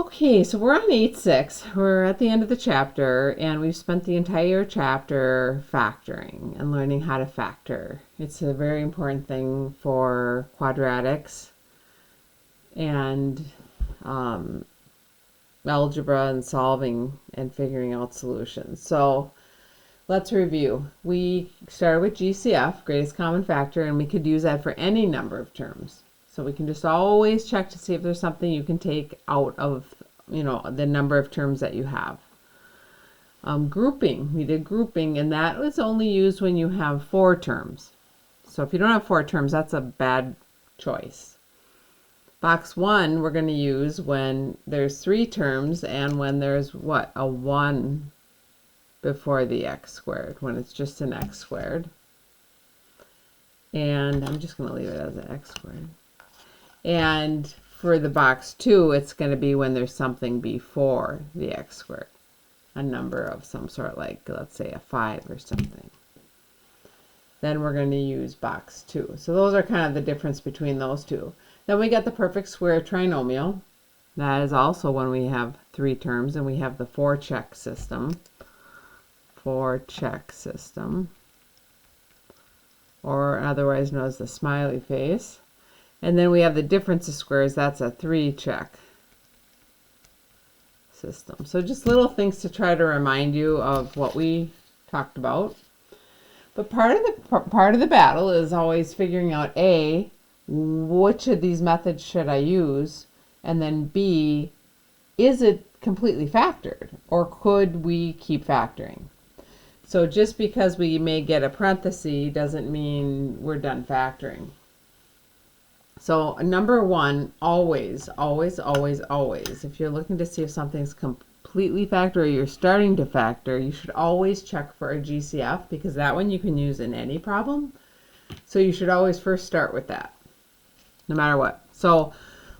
Okay, so we're on 8-6. We're at the end of the chapter, and we've spent the entire chapter factoring and learning how to factor. It's a very important thing for quadratics and algebra and solving and figuring out solutions. So let's review. We started with GCF, greatest common factor, and we could use that for any number of terms. So we can just always check to see if there's something you can take out of, the number of terms that you have. Grouping, we did grouping, and that was only used when you have 4 terms. So if you don't have 4 terms, that's a bad choice. Box 1 we're going to use when there's 3 terms and when there's what? A 1 before the x squared, when it's just an x squared. And I'm just going to leave it as an x squared. And for the box 2, it's going to be when there's something before the x squared, a number of some sort, like let's say a 5 or something. Then we're going to use box 2. So those are kind of the difference between those two. Then we got the perfect square trinomial. That is also when we have 3 terms, and we have the 4-check system. 4-check system, or otherwise known as the smiley face. And then we have the difference of squares. That's a 3-check system. So just little things to try to remind you of what we talked about. But part of the battle is always figuring out A, which of these methods should I use, and then B, is it completely factored, or could we keep factoring? So just because we may get a parenthesis doesn't mean we're done factoring. So number 1, always, if you're looking to see if something's completely factored or you're starting to factor, you should always check for a GCF, because that one you can use in any problem. So you should always first start with that, no matter what. So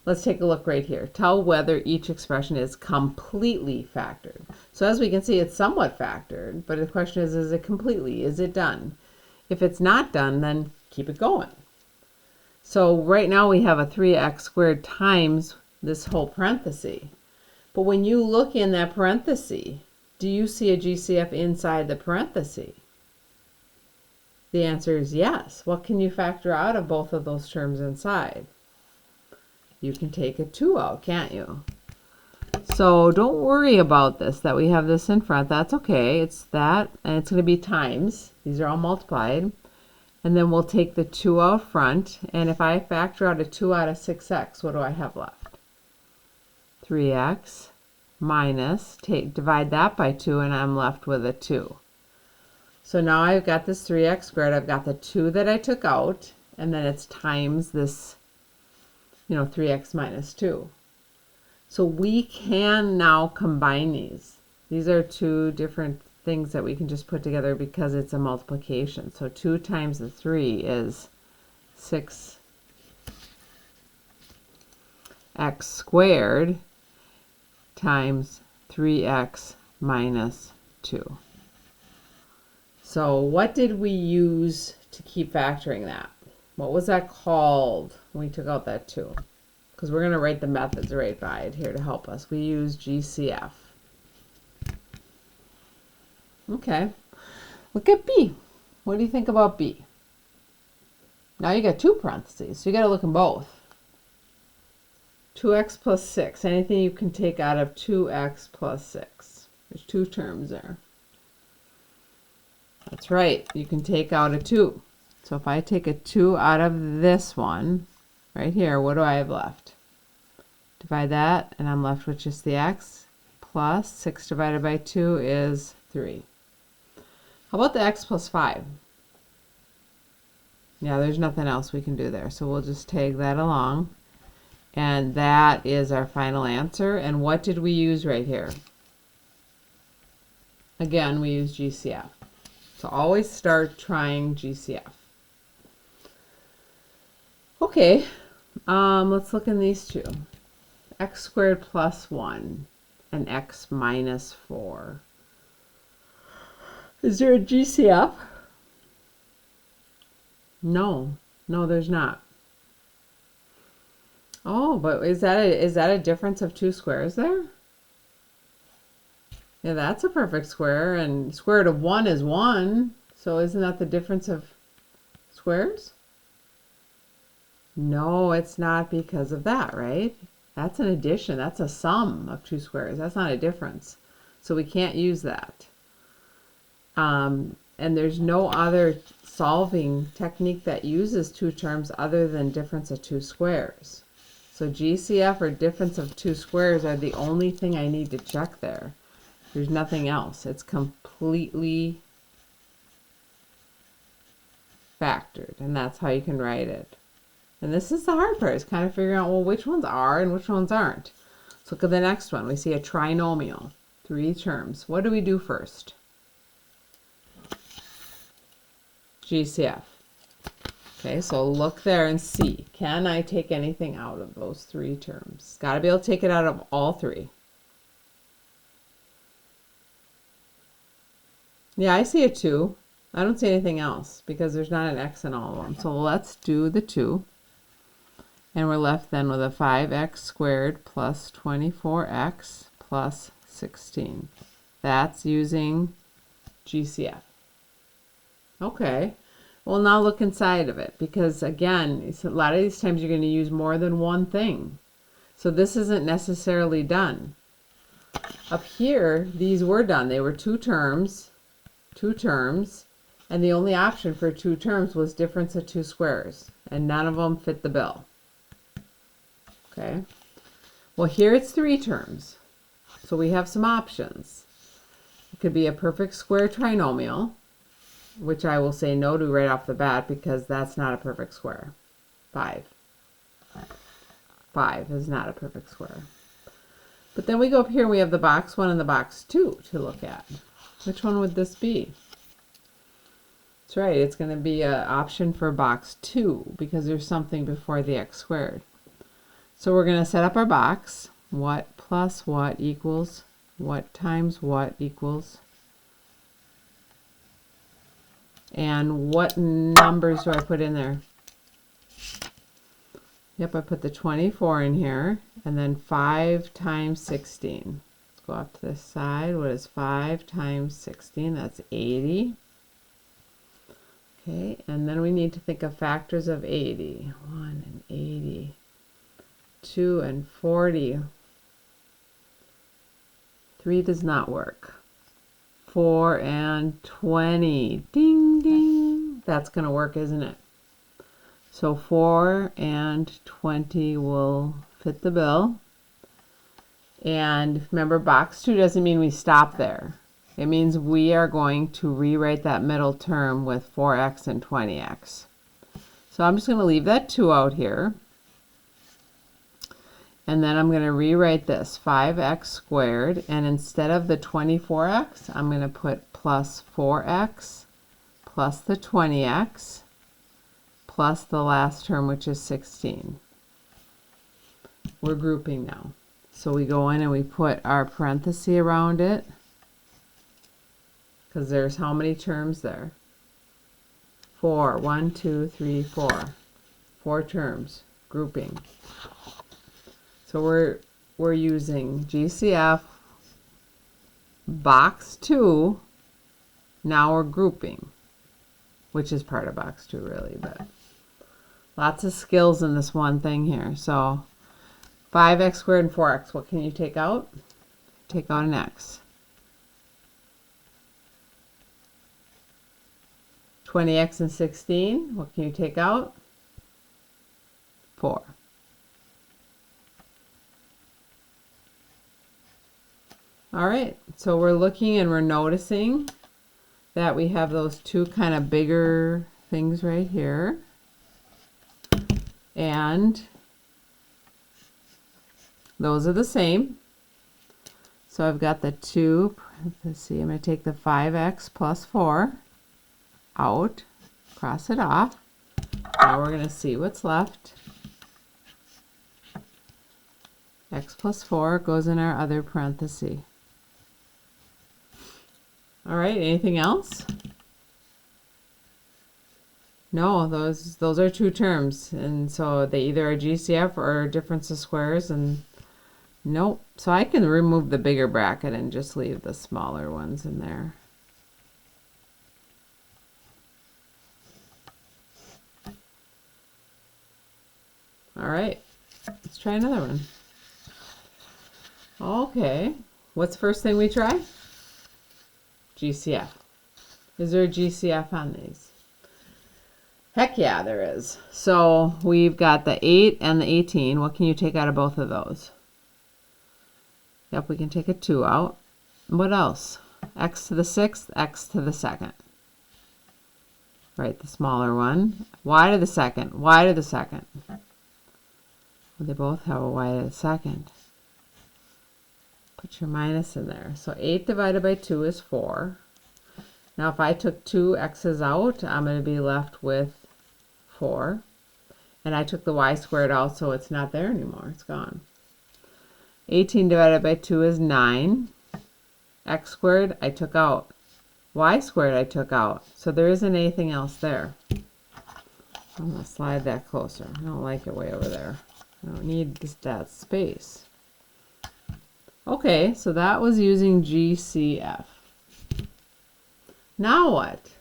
let's take a look right here. Tell whether each expression is completely factored. So as we can see, it's somewhat factored, but the question is it completely? Is it done? If it's not done, then keep it going. So right now we have a 3x squared times this whole parenthesis. But when you look in that parenthesis, do you see a GCF inside the parenthesis? The answer is yes. What can you factor out of both of those terms inside? You can take a 2 out, can't you? So don't worry about this, that we have this in front. That's okay. It's that, and it's going to be times. These are all multiplied. And then we'll take the 2 out front. And if I factor out a 2 out of 6x, what do I have left? 3x minus, divide that by 2, and I'm left with a 2. So now I've got this 3x squared. I've got the 2 that I took out, and then it's times this 3x minus 2. So we can now combine these. These are 2 different things that we can just put together because it's a multiplication. So 2 times the 3 is 6x squared times 3x minus 2. So what did we use to keep factoring that? What was that called when we took out that 2? Because we're going to write the methods right by it here to help us. We use GCF. Okay. Look at B. What do you think about B? Now you got 2 parentheses, so you got to look in both. 2x plus 6. Anything you can take out of 2x plus 6. There's 2 terms there. That's right. You can take out a 2. So if I take a 2 out of this one, right here, what do I have left? Divide that, and I'm left with just the x, plus 6 divided by 2 is 3. How about the x plus 5? Yeah, there's nothing else we can do there, so we'll just tag that along. And that is our final answer. And what did we use right here? Again, we use GCF. So always start trying GCF. Okay, let's look in these two. X squared plus 1 and x minus 4. Is there a GCF? No, there's not. Oh, but is that a difference of two squares there? Yeah, that's a perfect square, and square root of 1 is 1. So isn't that the difference of squares? No, it's not because of that, right? That's an addition. That's a sum of two squares. That's not a difference. So we can't use that. And there's no other solving technique that uses two terms other than difference of two squares. So GCF or difference of two squares are the only thing I need to check there. There's nothing else. It's completely factored, and that's how you can write it. And this is the hard part, is kind of figuring out, well, which ones are and which ones aren't. So look at the next one. We see a trinomial, 3 terms. What do we do first? GCF. Okay, so look there and see. Can I take anything out of those 3 terms? Got to be able to take it out of all 3. Yeah, I see a 2. I don't see anything else because there's not an x in all of them. So let's do the 2. And we're left then with a 5x squared plus 24x plus 16. That's using GCF. Okay. Well, now look inside of it, because again, a lot of these times you're going to use more than one thing. So this isn't necessarily done. Up here, these were done. They were 2 terms, and the only option for 2 terms was difference of 2 squares, and none of them fit the bill. Okay. Well, here it's 3 terms. So we have some options. It could be a perfect square trinomial, which I will say no to right off the bat because that's not a perfect square. 5. 5 is not a perfect square. But then we go up here and we have the box 1 and the box 2 to look at. Which one would this be? That's right, it's going to be an option for box 2 because there's something before the x squared. So we're going to set up our box. What plus what equals what times what equals. And what numbers do I put in there? Yep, I put the 24 in here, and then 5 times 16. Let's go up to this side. What is 5 times 16? That's 80. Okay, and then we need to think of factors of 80. 1 and 80. 2 and 40. 3 does not work. 4 and 20. Ding, ding. That's going to work, isn't it? So 4 and 20 will fit the bill. And remember, box 2 doesn't mean we stop there. It means we are going to rewrite that middle term with 4x and 20x. So I'm just going to leave that 2 out here. And then I'm going to rewrite this 5x squared, and instead of the 24x, I'm going to put plus 4x plus the 20x plus the last term, which is 16. We're grouping now. So we go in and we put our parenthesis around it, because there's how many terms there? 4. 1, 2, 3, 4. 4 terms, grouping. So we're using GCF, box 2, now we're grouping, which is part of box 2 really, but lots of skills in this one thing here. So 5x squared and 4x, what can you take out? Take out an x. 20x and 16, what can you take out? 4. All right, so we're looking and we're noticing that we have those 2 kind of bigger things right here. And those are the same. So I've got the 2, let's see, I'm going to take the 5x plus 4 out, cross it off. Now we're going to see what's left. X plus 4 goes in our other parenthesis. All right, anything else? No, those are two terms, and so they either are GCF or difference of squares, and nope. So I can remove the bigger bracket and just leave the smaller ones in there. All right, let's try another one. Okay, what's the first thing we try? GCF. Is there a GCF on these? Heck yeah, there is. So we've got the 8 and the 18. What can you take out of both of those? Yep, we can take a 2 out. What else? X to the 6th, X to the 2nd. Right, the smaller one. Y to the 2nd, Y to the 2nd. Well, they both have a Y to the 2nd. Put your minus in there. So 8 divided by 2 is 4. Now if I took 2 x's out, I'm going to be left with 4. And I took the y squared out, so it's not there anymore. It's gone. 18 divided by 2 is 9. X squared I took out. Y squared I took out. So there isn't anything else there. I'm going to slide that closer. I don't like it way over there. I don't need that space. Okay, so that was using GCF. Now what?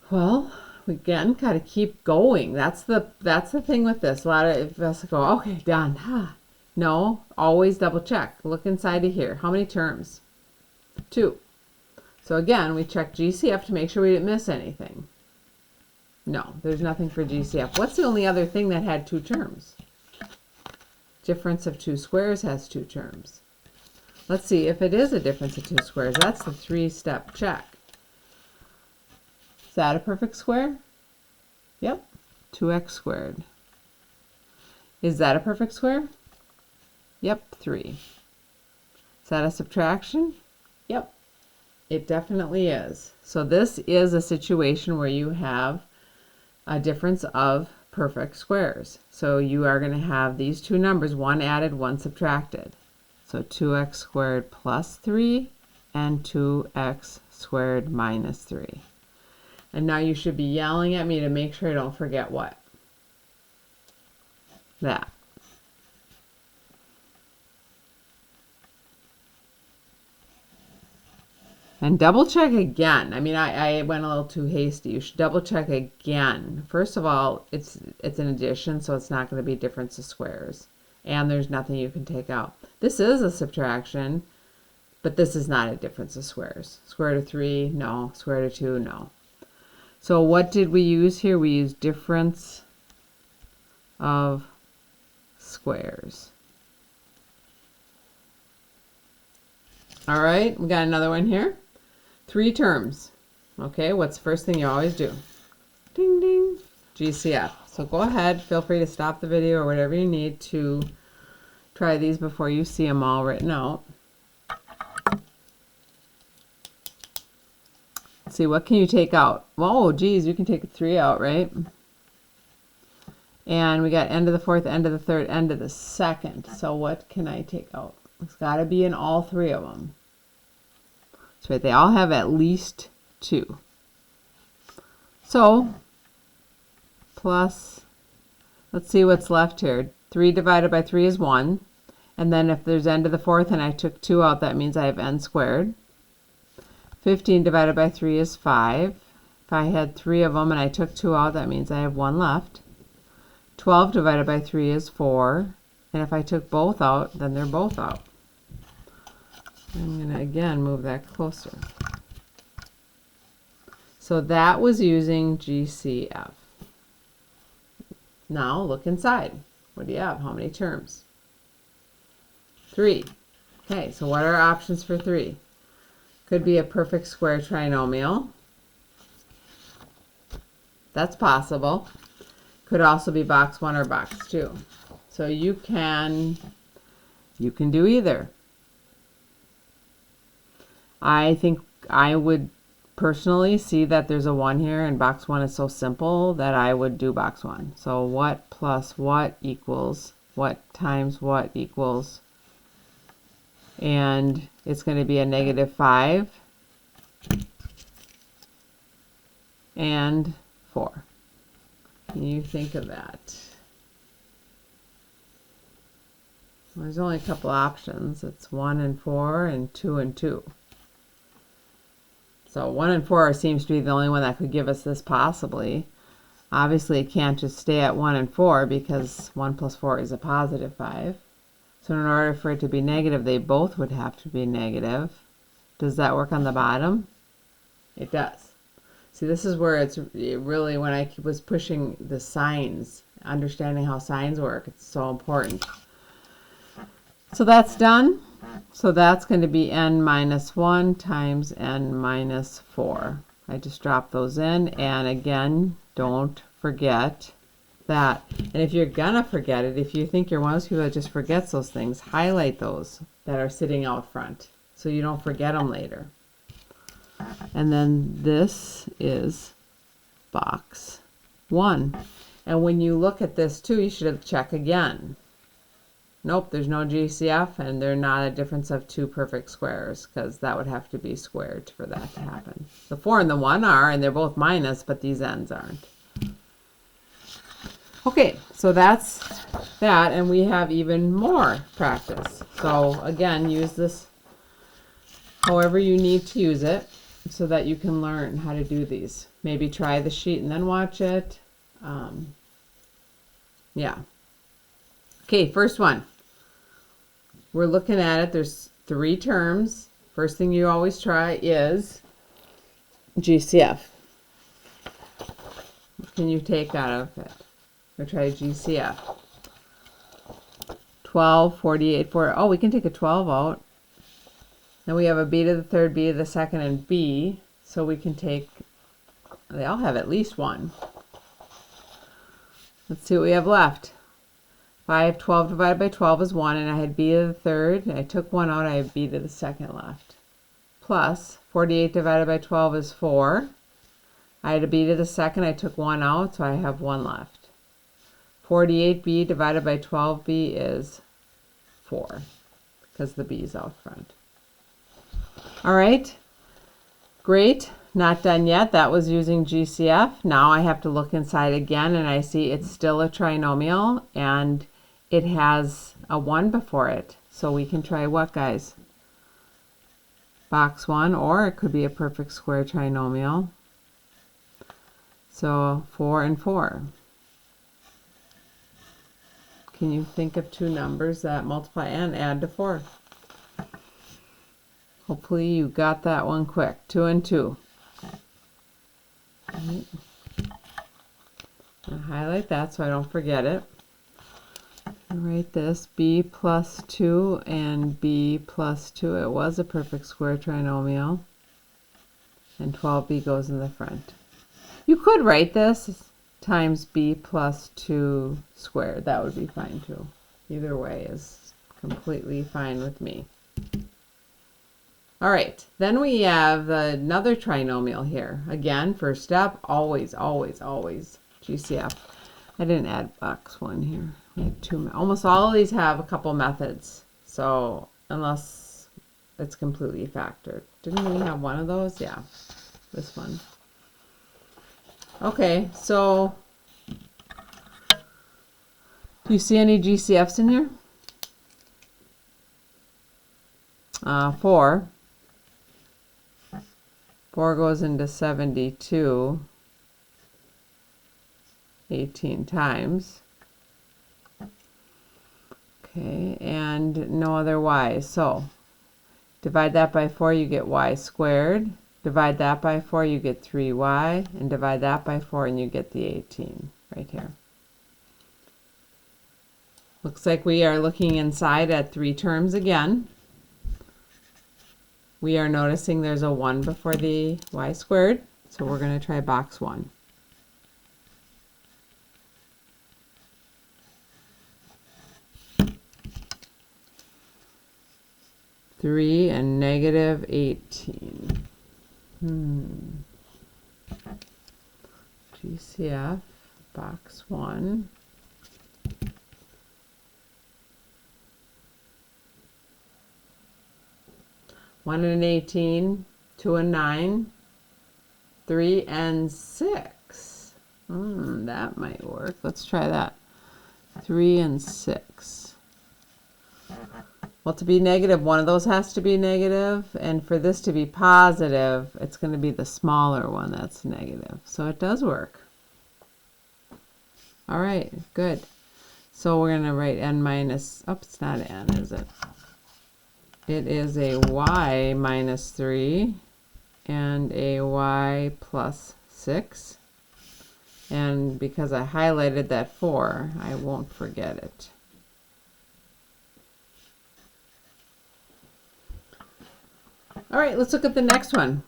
Well, we again got to keep going. That's the thing with this. A lot of us go, okay, done. No, always double check. Look inside of here. How many terms? 2. So again, we check GCF to make sure we didn't miss anything. No, there's nothing for GCF. What's the only other thing that had 2 terms? Difference of 2 squares has 2 terms. Let's see if it is a difference of 2 squares. That's the 3-step check. Is that a perfect square? Yep, 2x squared. Is that a perfect square? Yep, 3. Is that a subtraction? Yep, it definitely is. So this is a situation where you have a difference of perfect squares. So you are going to have these two numbers, one added, one subtracted. So 2x squared plus 3 and 2x squared minus 3. And now you should be yelling at me to make sure I don't forget what? That. And double check again. I mean, I went a little too hasty. You should double check again. First of all, it's an addition, so it's not going to be difference of squares. And there's nothing you can take out. This is a subtraction, but this is not a difference of squares. Square root of 3, no. Square root of 2, no. So what did we use here? We used difference of squares. All right, we got another one here. 3 terms. Okay, what's the first thing you always do? Ding, ding. GCF. So go ahead, feel free to stop the video or whatever you need to try these before you see them all written out. Let's see, what can you take out? Oh, geez, you can take 3 out, right? And we got end of the 4th, end of the 3rd, end of the 2nd. So what can I take out? It's got to be in all 3 of them. That's right, they all have at least 2. So, plus, let's see what's left here. 3 divided by 3 is 1. And then if there's n to the 4th and I took 2 out, that means I have n squared. 15 divided by 3 is 5. If I had 3 of them and I took 2 out, that means I have 1 left. 12 divided by 3 is 4. And if I took both out, then they're both out. I'm going to again move that closer. So that was using GCF. Now look inside. What do you have? How many terms? 3. Okay, so what are options for 3? Could be a perfect square trinomial. That's possible. Could also be box 1 or box 2. So you can do either. I think I would personally see that there's a 1 here, and box 1 is so simple that I would do box 1. So what plus what equals what times what equals, and it's going to be a -5 and 4. Can you think of that? Well, there's only a couple options. It's 1 and 4 and 2 and 2. So 1 and 4 seems to be the only one that could give us this possibly. Obviously, it can't just stay at 1 and 4 because 1 plus 4 is a positive 5. So in order for it to be negative, they both would have to be negative. Does that work on the bottom? It does. See, this is where it's really, when I was pushing the signs, understanding how signs work, it's so important. So that's done. So that's going to be n minus 1 times n minus 4. I just dropped those in, and again, don't forget that. And if you're going to forget it, if you think you're one of those people that just forgets those things, highlight those that are sitting out front so you don't forget them later. And then this is box 1. And when you look at this too, you should check again. Nope, there's no GCF, and they're not a difference of 2 perfect squares, because that would have to be squared for that to happen. The 4 and the 1 are, and they're both minus, but these ends aren't. Okay, so that's that, and we have even more practice. So again, use this however you need to use it so that you can learn how to do these. Maybe try the sheet and then watch it. Yeah. Okay, first one. We're looking at it. There's 3 terms. First thing you always try is GCF. What can you take out of it? We'll try GCF. 12, 48, 4. Oh, we can take a 12 out. Then we have a b to the third, b to the second, and b. So we can take, they all have at least 1. Let's see what we have left. 5, 12 divided by 12 is 1, and I had b to the third. I took 1 out, I have b to the second left. Plus, 48 divided by 12 is 4. I had a b to the second, I took 1 out, so I have 1 left. 48b divided by 12b is 4, because the b is out front. All right, great. Not done yet. That was using GCF. Now I have to look inside again, and I see it's still a trinomial, and it has a 1 before it. So we can try what, guys? Box 1, or it could be a perfect square trinomial. So 4 and 4. Can you think of 2 numbers that multiply and add to 4? Hopefully you got that one quick. 2 and 2. Right. I'll highlight that so I don't forget it. Write this, b plus 2 and b plus 2. It was a perfect square trinomial. And 12b goes in the front. You could write this times b plus 2 squared. That would be fine too. Either way is completely fine with me. All right, then we have another trinomial here. Again, first step, always, always, always GCF. I didn't add box 1 here. We have 2. Almost all of these have a couple methods. So unless it's completely factored. Didn't we have one of those? Yeah, this one. Okay, so do you see any GCFs in here? 4. 4 goes into 72 18 times. Okay, and no other y's. So divide that by 4, you get y squared. Divide that by 4, you get 3y. And divide that by 4, and you get the 18 right here. Looks like we are looking inside at 3 terms again. We are noticing there's a 1 before the y squared, so we're going to try box 1. Three and negative 18. GCF, box 1. 1 and 18, 2 and 9, 3 and 6. That might work. Let's try that. 3 and 6. Well, to be negative, one of those has to be negative, and for this to be positive, it's going to be the smaller one that's negative. So it does work. All right, good. So we're going to write n minus, oh, it's not n, is it? It is a y minus 3 and a y plus 6. And because I highlighted that 4, I won't forget it. All right, let's look at the next one.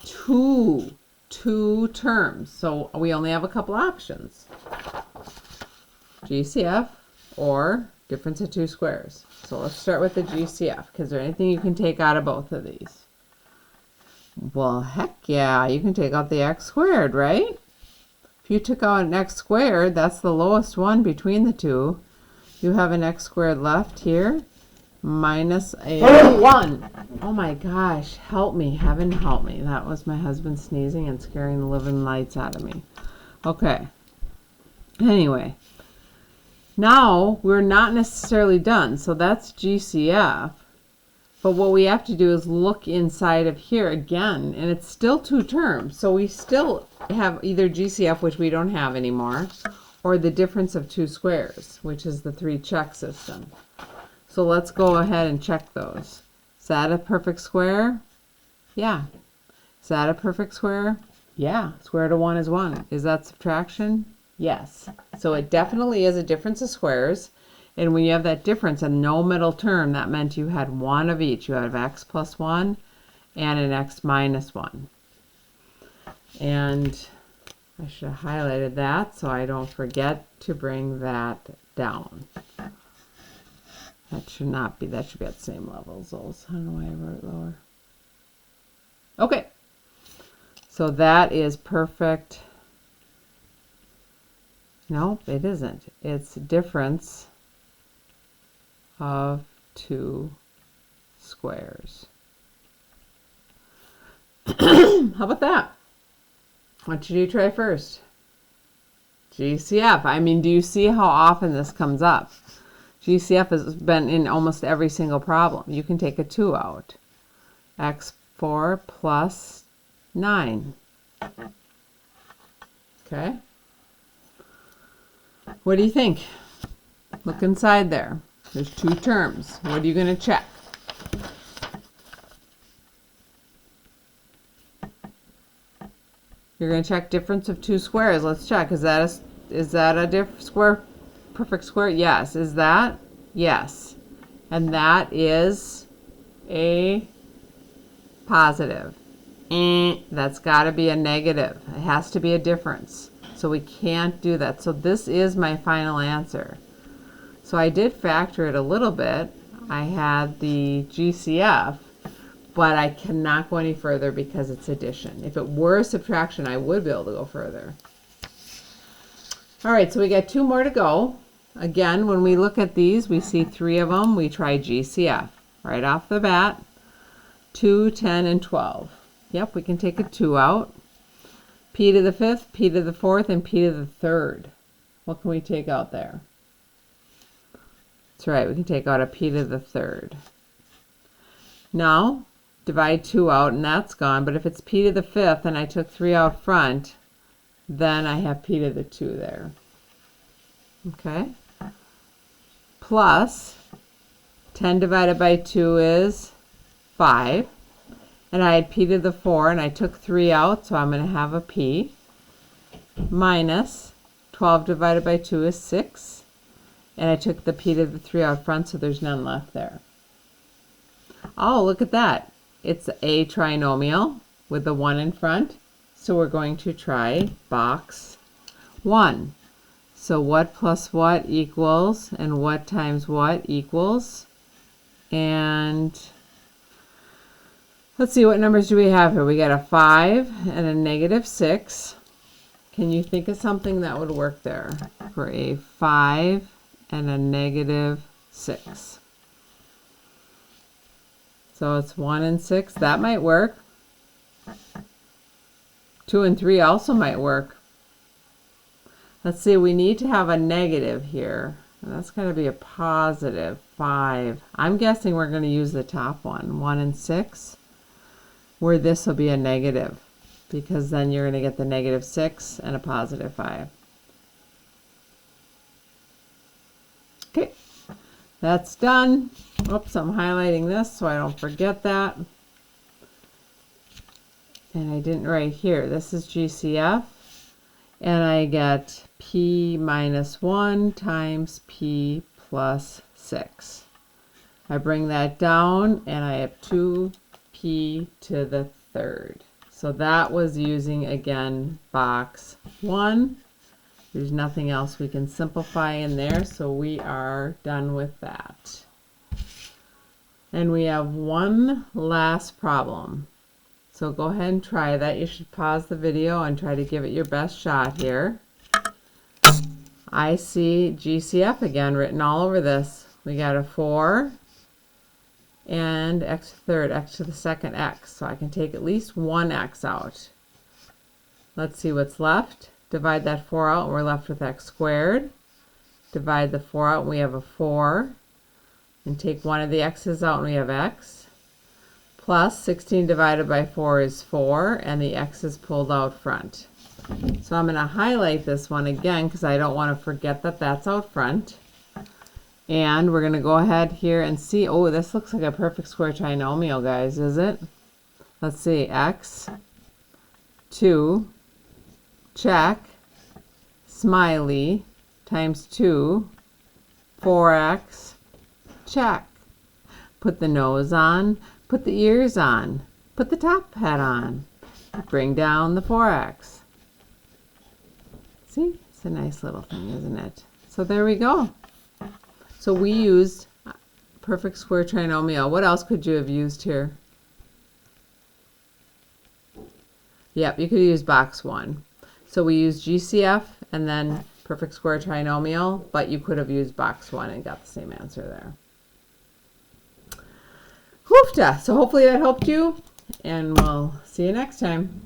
Two terms. So we only have a couple options. GCF or difference of two squares. So let's start with the GCF, because is there anything you can take out of both of these? Well, heck yeah, you can take out the x squared, right? If you took out an x squared, that's the lowest one between the two. You have an x squared left here, minus a 1. Oh my gosh, help me, heaven help me. That was my husband sneezing and scaring the living lights out of me. Okay, anyway, now we're not necessarily done. So that's GCF. But what we have to do is look inside of here again, and it's still two terms. So we still have either GCF, which we don't have anymore, or the difference of two squares, which is the 3-check system. So let's go ahead and check those. Is that a perfect square? Yeah. Is that a perfect square? Yeah. Square root of 1 is 1. Is that subtraction? Yes. So it definitely is a difference of squares. And when you have that difference and no middle term, that meant you had one of each. You have x plus 1 and an x minus 1. And I should have highlighted that so I don't forget to bring that down. That should not be, that should be at the same level as those. I don't know why I wrote it lower. Okay. So that is perfect. No, it isn't. It's difference of two squares. How about that? What should you try first? GCF. I mean, do you see how often this comes up? GCF has been in almost every single problem. You can take a 2 out. x4 plus 9. Okay. What do you think? Look inside there. There's two terms. What are you going to check? You're going to check difference of two squares. Let's check. Is that a perfect square? Yes. Is that? Yes. And that is a positive. That's got to be a negative. It has to be a difference. So we can't do that. So this is my final answer. So I did factor it a little bit. I had the GCF, but I cannot go any further because it's addition. If it were subtraction, I would be able to go further. All right, so we got 2 more to go. Again, when we look at these, we see 3 of them. We try GCF right off the bat. 2, 10, and 12. Yep, we can take a 2 out. P to the 5th, P to the 4th, and P to the 3rd. What can we take out there? That's right, we can take out a P to the 3rd. Now, divide 2 out, and that's gone. But if it's P to the 5th, and I took 3 out front, then I have P to the 2 there. Okay? Plus, 10 divided by 2 is 5. And I had P to the 4, and I took 3 out, so I'm going to have a P. Minus 12 divided by 2 is 6. And I took the P to the 3 out front, so there's none left there. Oh, look at that. It's a trinomial with the 1 in front. So we're going to try box 1. So what plus what equals, and what times what equals. And let's see, what numbers do we have here? We got a 5 and a negative 6. Can you think of something that would work there for a 5 and a negative 6? So it's 1 and 6. That might work. 2 and 3 also might work. Let's see, we need to have a negative here. And that's going to be a positive 5. I'm guessing we're going to use the top one, 1 and 6, where this will be a negative, because then you're going to get the negative 6 and a positive 5. Okay, that's done. Oops, I'm highlighting this so I don't forget that. And I didn't write here. This is GCF. And I get P minus 1 times P plus 6. I bring that down and I have 2P to the third. So that was using, again, box 1. There's nothing else we can simplify in there, so we are done with that. And we have one last problem. So go ahead and try that. You should pause the video and try to give it your best shot here. I see GCF again written all over this. We got a 4 and x to the third, x to the second x. So I can take at least one x out. Let's see what's left. Divide that 4 out and we're left with x squared. Divide the 4 out and we have a 4. And take one of the x's out and we have x. Plus 16 divided by 4 is 4, and the x is pulled out front. So I'm going to highlight this one again because I don't want to forget that that's out front. And we're going to go ahead here and see, oh, this looks like a perfect square trinomial, guys, is it? Let's see, x, 2, check, smiley, times 2, 4x, check. Put the nose on, put the ears on, put the top hat on, bring down the 4x. See, it's a nice little thing, isn't it? So there we go. So we used perfect square trinomial. What else could you have used here? Yep, you could use box 1. So we used GCF and then perfect square trinomial, but you could have used box 1 and got the same answer there. Hoofta! So hopefully that helped you, and we'll see you next time.